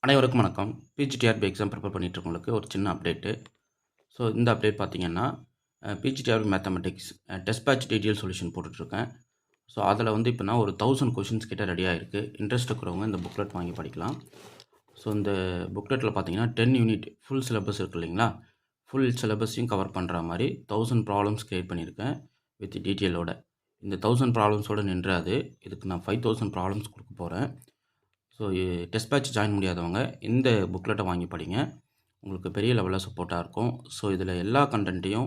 அனைவருக்கும் வணக்கம். PGTRB exam prepare பண்ணிகிட்ருக்கவங்களுக்கு ஒரு சின்ன அப்டேட்டு. ஸோ இந்த அப்டேட் பார்த்தீங்கன்னா, PGTRB mathematics test batch detail solution போட்டுட்ருக்கேன். ஸோ அதில் வந்து இப்போ நான் ஒரு 1000 கொஷின்ஸ் கிட்ட ரெடி ஆகிருக்கு. இன்ட்ரெஸ்ட் இருக்கிறவங்க இந்த புக்லெட் வாங்கி படிக்கலாம். ஸோ இந்த புக்லெட்டில் பார்த்தீங்கன்னா 10 யூனிட் ஃபுல் சிலபஸ் இருக்குது இல்லைங்களா, ஃபுல் சிலபஸையும் கவர் பண்ணுற மாதிரி 1000 ப்ராப்ளம்ஸ் க்ரியேட் பண்ணியிருக்கேன் வித் டீட்டெயிலோட. இந்த 1000 ப்ராப்ளம்ஸோடு நின்றாது, இதுக்கு நான் 5000 ப்ராப்ளம்ஸ் கொடுக்க போகிறேன். ஸோ டெஸ்ட் பேட்ச் ஜாயின் முடியாதவங்க இந்த புக்லெட்டை வாங்கி படிங்க, உங்களுக்கு பெரிய லெவலில் சப்போர்ட்டாக இருக்கும். ஸோ இதில் எல்லா கண்டென்ட்டையும்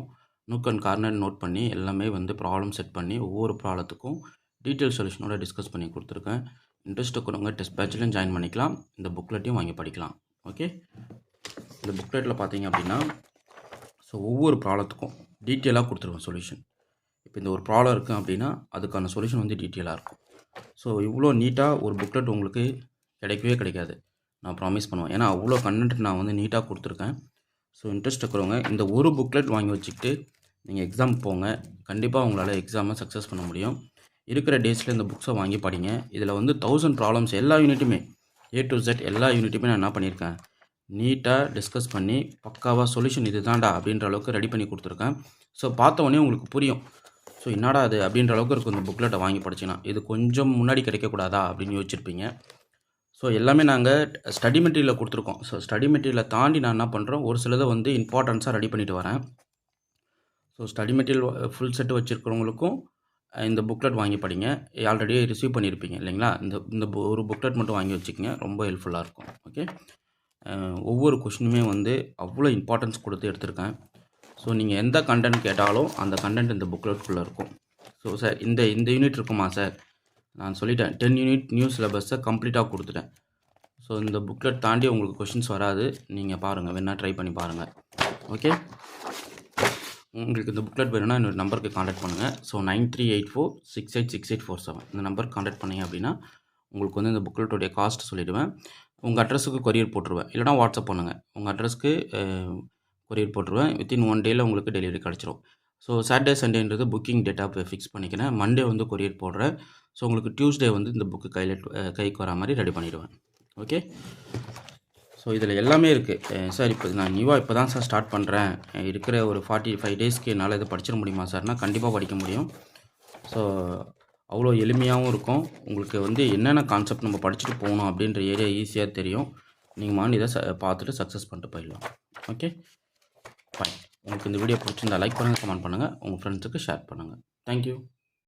நூக் அண்ட் கார்னர் நோட் பண்ணி எல்லாமே வந்து ப்ராப்ளம் செட் பண்ணி ஒவ்வொரு ப்ராப்ளத்துக்கும் டீட்டெயில் சொல்யூஷனோட டிஸ்கஸ் பண்ணி கொடுத்துருக்கேன். இன்ட்ரெஸ்ட் இருக்கிறவங்க டெஸ்ட் பேட்ச்லையும் ஜாயின் பண்ணிக்கலாம், இந்த புக்லெட்டையும் வாங்கி படிக்கலாம். ஓகே, இந்த புக்லெட்டில் பார்த்தீங்க அப்படின்னா ஸோ ஒவ்வொரு ப்ராப்ளத்துக்கும் டீட்டெயிலாக கொடுத்துருவேன் சொல்யூஷன். இப்போ இந்த ஒரு ப்ராப்ளம் இருக்குது அப்படின்னா அதுக்கான சொல்யூஷன் வந்து டீட்டெயிலாக இருக்கும். ஸோ இவ்வளோ நீட்டாக ஒரு புக்லெட் உங்களுக்கு கிடைக்கவே கிடைக்காது, நான் ப்ராமிஸ் பண்ணுவேன். ஏன்னா அவ்வளோ கண்டென்ட் நான் வந்து நீட்டாக கொடுத்துருக்கேன். ஸோ இன்ட்ரெஸ்ட் இருக்கிறவங்க இந்த ஒரு புக்லெட் வாங்கி வச்சுக்கிட்டு நீங்கள் எக்ஸாம் போங்க, கண்டிப்பாக உங்களால் எக்ஸாமை சக்ஸஸ் பண்ண முடியும். இருக்கிற டேஸில் இந்த புக்ஸை வாங்கி படிங்க. இதில் வந்து 1000 ப்ராப்ளம்ஸ் எல்லா யூனிட்டுமே A to Z எல்லா யூனிட்டுமே நான் என்ன பண்ணியிருக்கேன், நீட்டாக டிஸ்கஸ் பண்ணி பக்காவாக சொல்யூஷன் இது தான்டா அப்படின்ற அளவுக்கு ரெடி பண்ணி கொடுத்துருக்கேன். ஸோ பார்த்தவொடனே உங்களுக்கு புரியும், ஸோ என்னடா அது அப்படின்ற அளவுக்கு இருக்கும் இந்த புக்லெட்டை வாங்கி படிச்சிங்கன்னா. இது கொஞ்சம் முன்னாடி கிடைக்கக்கூடாதா அப்படின்னு யோசிச்சிருப்பீங்க. ஸோ எல்லாமே நாங்கள் ஸ்டடி மெட்டீரியலில் கொடுத்துருக்கோம். ஸோ ஸ்டடி மெட்டீரியலை தாண்டி நான் என்ன பண்ணுறோம், ஒரு சிலதை வந்து இம்பார்ட்டன்ஸாக ரெடி பண்ணிட்டு வரேன். So study material full set வச்சுருக்கிறவங்களுக்கும் இந்த புக்லெட் வாங்கி படிங்க. ஆல்ரெடி ரிசீவ் பண்ணியிருப்பீங்க இல்லைங்களா, இந்த ஒரு புக்லெட் மட்டும் வாங்கி வச்சுக்கோங்க, ரொம்ப ஹெல்ப்ஃபுல்லாக இருக்கும். ஓகே, ஒவ்வொரு கொஷினுமே வந்து அவ்வளோ இம்பார்ட்டன்ஸ் கொடுத்து எடுத்திருக்கேன். ஸோ நீங்கள் எந்த கண்டென்ட் கேட்டாலும் அந்த கண்டென்ட் இந்த புக்லெட்குள்ளே இருக்கும். ஸோ சார் இந்த யூனிட் இருக்குமா சார், நான் சொல்லிட்டேன் 10 யூனிட் நியூ சிலபஸை கம்ப்ளீட்டாக கொடுத்துட்டேன். ஸோ இந்த புக்லெட் தாண்டி உங்களுக்கு கொஷின்ஸ் வராது, நீங்கள் பாருங்கள், வேணால் ட்ரை பண்ணி பாருங்கள். ஓகே, உங்களுக்கு இந்த புக்லெட் வேணும்னா என்னோட நம்பருக்கு காண்டாக்ட் பண்ணுங்கள். ஸோ 9384686847 இந்த நம்பருக்கு காண்டாக்ட் பண்ணிங்க அப்படின்னா உங்களுக்கு வந்து இந்த புக்லெட்டோடைய காஸ்ட் சொல்லிவிடுவேன். உங்கள் அட்ரஸுக்கு கொரியர் போட்டுருவேன், இல்லைனா வாட்ஸ்அப் பண்ணுங்கள். உங்கள் அட்ரஸ்க்கு கொரியர் போட்டுருவேன். வித்தின் 1 டேயில் உங்களுக்கு டெலிவரி கிடச்சிரும். ஸோ சாட்டர்டே சண்டேன்றது புக்கிங் டேட்டாக ஃபிக்ஸ் பண்ணிக்கிறேன். மண்டே வந்து கொரியர் போடுறேன். ஸோ உங்களுக்கு டியூஸ்டே வந்து இந்த புக்கு கைக்கு வர மாதிரி ரெடி பண்ணிவிடுவேன். ஓகே, ஸோ இதில் எல்லாமே இருக்குது. சார் இப்போ நான் நியூவாக இப்போ தான் சார் ஸ்டார்ட் பண்ணுறேன், இருக்கிற ஒரு 45 டேஸ்க்கு என்னால் இதை படிச்சிட முடியுமா சார்னால் கண்டிப்பாக படிக்க முடியும். ஸோ அவ்வளோ எளிமையாகவும் இருக்கும். உங்களுக்கு வந்து என்னென்ன கான்செப்ட் நம்ம படிச்சுட்டு போகணும் அப்படின்ற ஏரியா ஈஸியாக தெரியும். நீங்கள் மாண்டி இதை பார்த்துட்டு சக்ஸஸ் பண்ணிட்டு போயிடலாம். Okay, fine. உங்களுக்கு இந்த வீடியோ பிடிச்சிருந்தா லைக் பண்ணுங்கள், கமெண்ட் பண்ணுங்கள், உங்கள் ஃப்ரெண்ட்ஸுக்கு ஷேர் பண்ணுங்கள். தேங்க்யூ.